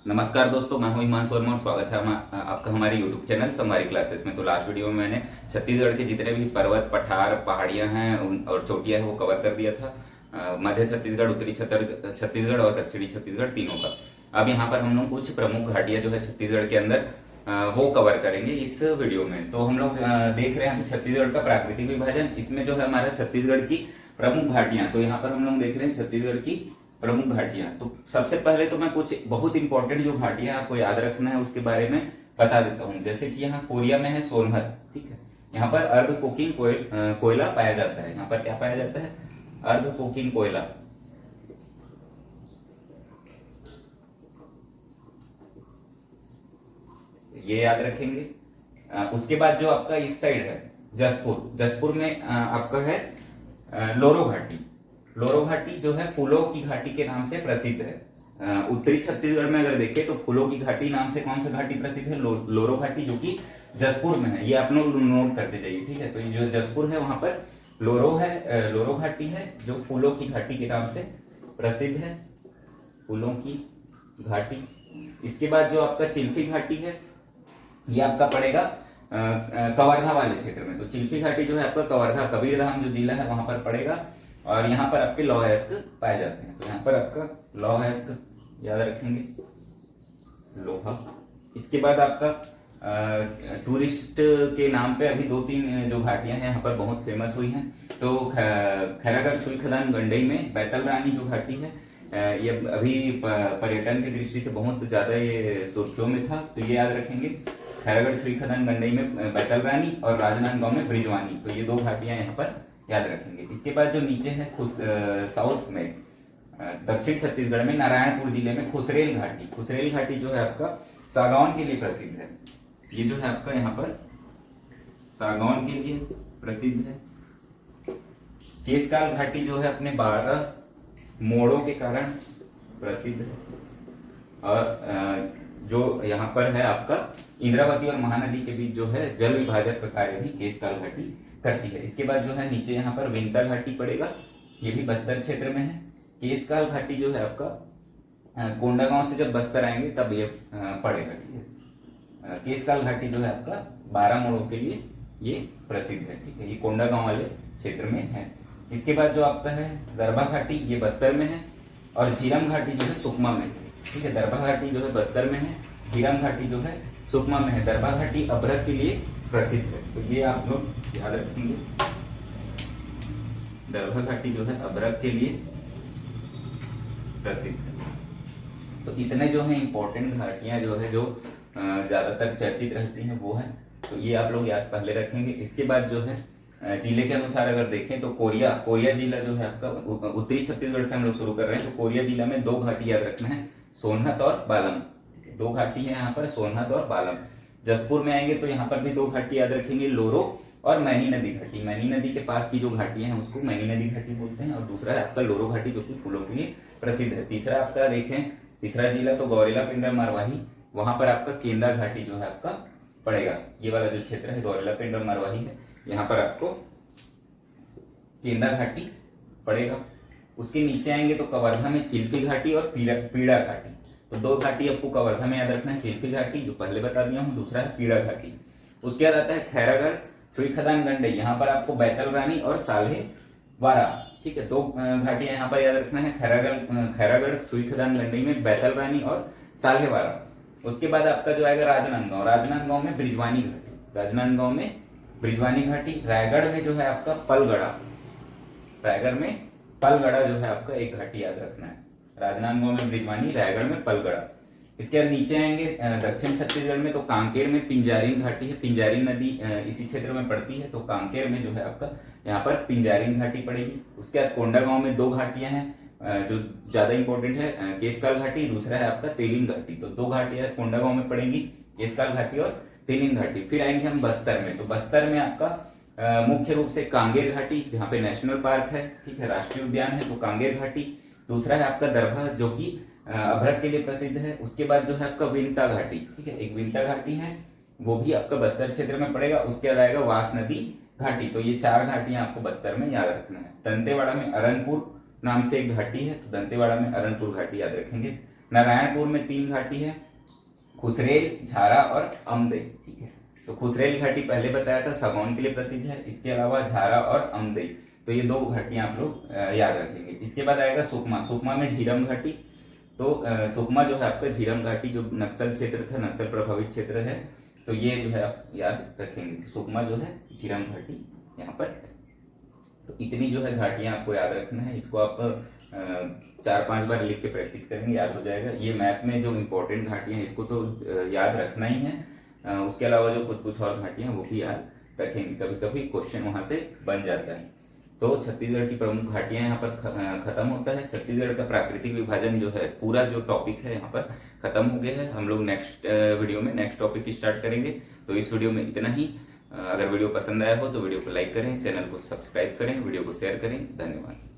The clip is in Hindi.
नमस्कार दोस्तों, मैं हूं हिमांशु वर्मा और स्वागत है आपका हमारे यूट्यूब चैनल संगवारी क्लासेस में। तो लास्ट वीडियो में मैंने छत्तीसगढ़ के जितने भी पर्वत, पठार, पहाड़ियां हैं और चोटियां हैं वो कवर कर दिया था। मध्य छत्तीसगढ़, उत्तरी छत्तीसगढ़ और दक्षिणी छत्तीसगढ़ तीनों का। अब यहाँ पर हम लोग कुछ प्रमुख घाटियां जो है छत्तीसगढ़ के अंदर वो कवर करेंगे इस वीडियो में। तो हम लोग देख रहे हैं छत्तीसगढ़ का प्राकृतिक विभाजन। इसमें जो है हमारा छत्तीसगढ़ की प्रमुख घाटियां, तो यहाँ पर हम लोग देख रहे हैं छत्तीसगढ़ की प्रमुख घाटियां। तो सबसे पहले तो मैं कुछ बहुत इंपॉर्टेंट जो घाटियां आपको याद रखना है उसके बारे में बता देता हूं। जैसे कि यहाँ कोरिया में है सोनहत, ठीक है। यहाँ पर अर्ध कोकिंग कोयला पाया जाता है। यहाँ पर क्या पाया जाता है? अर्ध कोकिंग कोयला। ये याद रखेंगे। उसके बाद जो आपका इस साइड है जसपुर, जसपुर में आपका है लोरो घाटी। लोरो घाटी जो है फूलों की घाटी के नाम से प्रसिद्ध है। उत्तरी छत्तीसगढ़ में अगर देखें तो फूलों की घाटी नाम से कौन सा घाटी प्रसिद्ध है? लोरो घाटी, जो कि जसपुर में है। ये आप लोग नोट करते जाइए, ठीक है। तो ये जो जसपुर है वहां पर लोरो है, लोरो घाटी है जो फूलों की घाटी के नाम से प्रसिद्ध है, फूलों की घाटी। इसके बाद जो आपका चिल्फी घाटी है ये आपका पड़ेगा कवर्धा वाले क्षेत्र में। तो चिल्फी घाटी जो है आपका कवर्धा, कबीरधाम जो जिला है वहां पर पड़ेगा। और यहाँ पर आपके लौह अयस्क पाए जाते हैं। तो यहाँ पर आपका लौह अयस्क याद रखेंगे, लोहा। इसके बाद आपका टूरिस्ट के नाम पे अभी 2-3 जो घाटियां हैं यहाँ पर बहुत फेमस हुई हैं। तो खैरागढ़ छुई खदान गंडई में बैतल रानी जो घाटी है, ये अभी पर्यटन की दृष्टि से बहुत ज्यादा ये सुर्खियों में था। तो ये याद रखेंगे, खैरागढ़ छुई खदान गंडई में बैतल रानी और राजनांदगांव में ब्रिजवानी। तो ये 2 घाटियां यहाँ पर याद रखेंगे। इसके बाद जो नीचे है साउथ में दक्षिण छत्तीसगढ़ में नारायणपुर जिले में खुसरेल घाटी। खुसरेल घाटी जो है आपका सागौन के लिए प्रसिद्ध है। ये जो है आपका यहाँ पर सागौन के लिए प्रसिद्ध है। केशकाल घाटी जो है अपने 12 मोड़ों के कारण प्रसिद्ध है। और जो यहाँ पर है आपका इंद्रावती और महानदी के बीच जो है जल विभाजक का कार्य भी केशकाल घाटी करती है। इसके बाद जो है नीचे यहाँ पर विंता घाटी पड़ेगा, ये भी बस्तर क्षेत्र में है। केशकाल घाटी जो है आपका कोंडागांव से जब बस्तर आएंगे तब ये पड़ेगा, ठीक है। केशकाल घाटी जो है आपका 12 मोड़ों के लिए ये प्रसिद्ध है, ठीक है। ये कोंडागांव वाले क्षेत्र में है। इसके बाद जो आपका है दरभा घाटी, ये बस्तर में है। और झीरम घाटी जो है सुकमा में, ठीक है। दरभा घाटी जो है बस्तर में है, झीरम घाटी जो है सुकमा में है। दरभा घाटी अभ्रक के लिए प्रसिद्ध है। तो ये आप लोग याद रखेंगे, दरभा घाटी जो है अभ्रक के लिए प्रसिद्ध है। तो इतने जो है इंपॉर्टेंट घाटियां जो है जो ज्यादातर चर्चित रहती हैं वो है। तो ये आप लोग याद पहले रखेंगे। इसके बाद जो है जिले के अनुसार अगर देखें तो कोरिया जिला जो है आपका उत्तरी छत्तीसगढ़ से हम लोग शुरू कर रहे हैं। तो कोरिया जिला में 2 घाटी याद रखना है, सोनहत और बालम। 2 घाटी है यहाँ पर, सोनहत और बालम। जसपुर में आएंगे तो यहाँ पर भी 2 घाटी याद रखेंगे, लोरो और मैनी नदी घाटी। मैनी नदी के पास की जो घाटियां हैं उसको मैनी नदी घाटी बोलते हैं। और दूसरा है आपका लोरो घाटी जो कि फूलों के लिए प्रसिद्ध है। तीसरा आपका देखें, तीसरा जिला तो गौरेला पिंडर मरवाही, वहां पर आपका केंदा घाटी जो है आपका पड़ेगा। ये वाला जो क्षेत्र है गौरेला पिंडर मरवाही है, यहाँ पर आपको केंदा घाटी पड़ेगा। उसके नीचे आएंगे तो कवर्धा में चिल्फी घाटी और पीड़ा घाटी। तो 2 घाटी आपको कवर्धा में याद रखना है, चिल्फी घाटी जो पहले बता दिया हूँ, दूसरा है पीड़ा घाटी। उसके बाद आता है खैरागढ़ छुई खदान गंडई, यहाँ पर आपको बैतल रानी और साल्हे वारा, ठीक है। 2 घाटियां यहाँ पर याद रखना है, खैरागढ़ छुई खदान गंडई में बैतल रानी और साल्हे वारा। उसके बाद आपका जो आएगा राजनांदगांव, राजनांदगांव में ब्रिजवानी घाटी, राजनांदगांव में ब्रिजवानी घाटी। रायगढ़ में जो है आपका पलगड़ा, रायगढ़ में पलगड़ा जो है आपका एक घाटी याद रखना है। राजनांदगांव में ब्रिजवानी, रायगढ़ में पलगड़ा। इसके बाद नीचे आएंगे दक्षिण छत्तीसगढ़ में तो कांकेर में पिंजारिन घाटी है। पिंजारिन नदी इसी क्षेत्र में पड़ती है। तो कांकेर में जो है आपका यहाँ पर पिंजारिन घाटी पड़ेगी। उसके बाद कोंडागांव में 2 घाटियां हैं जो ज्यादा इंपॉर्टेंट है, केशकाल घाटी, दूसरा है आपका तेलिन घाटी। तो 2 घाटियां कोंडागांव में पड़ेंगी, केशकाल घाटी और तेलिन घाटी। फिर आएंगे हम बस्तर में। तो बस्तर में आपका मुख्य रूप से कांगेर घाटी, जहाँ पे नेशनल पार्क है, ठीक है, राष्ट्रीय उद्यान है, तो कांगेर घाटी। दूसरा है आपका दरभा जो कि अभ्रक के लिए प्रसिद्ध है। उसके बाद जो है आपका विंता घाटी, ठीक है, एक विंता घाटी है, वो भी आपका बस्तर क्षेत्र में पड़ेगा। उसके बाद आएगा वास नदी घाटी। तो ये 4 घाटियां आपको बस्तर में याद रखना है। दंतेवाड़ा में अरनपुर नाम से एक घाटी है, तो दंतेवाड़ा में अरनपुर घाटी याद रखेंगे। नारायणपुर में 3 घाटी है, खुसरेल, झारा और अमदे। ठीक है, तो खुसरेल घाटी पहले बताया था सागौन के लिए प्रसिद्ध है, इसके अलावा झारा और अमदई, तो ये 2 घाटियां आप लोग याद रखेंगे। इसके बाद आएगा सुकमा, सुकमा में झीरम घाटी। तो सुकमा जो है आपका झीरम घाटी जो नक्सल क्षेत्र था, नक्सल प्रभावित क्षेत्र है, तो ये जो है आप याद रखेंगे, सुकमा जो है झीरम घाटी यहाँ पर। तो इतनी जो है घाटियां आपको याद रखना है, इसको आप 4-5 बार लिख के प्रैक्टिस करेंगे, याद हो जाएगा। ये मैप में जो इम्पोर्टेंट घाटियां हैं इसको तो याद रखना ही है, उसके अलावा जो कुछ कुछ और घाटियां वो भी याद रखेंगे, कभी कभी क्वेश्चन वहां से बन जाता है। तो छत्तीसगढ़ की प्रमुख घाटियां यहाँ पर खत्म होता है। छत्तीसगढ़ का प्राकृतिक विभाजन जो है पूरा जो टॉपिक है यहाँ पर खत्म हो गया है। हम लोग नेक्स्ट वीडियो में नेक्स्ट टॉपिक स्टार्ट करेंगे। तो इस वीडियो में इतना ही। अगर वीडियो पसंद आया हो तो वीडियो को लाइक करें, चैनल को सब्सक्राइब करें, वीडियो को शेयर करें। धन्यवाद।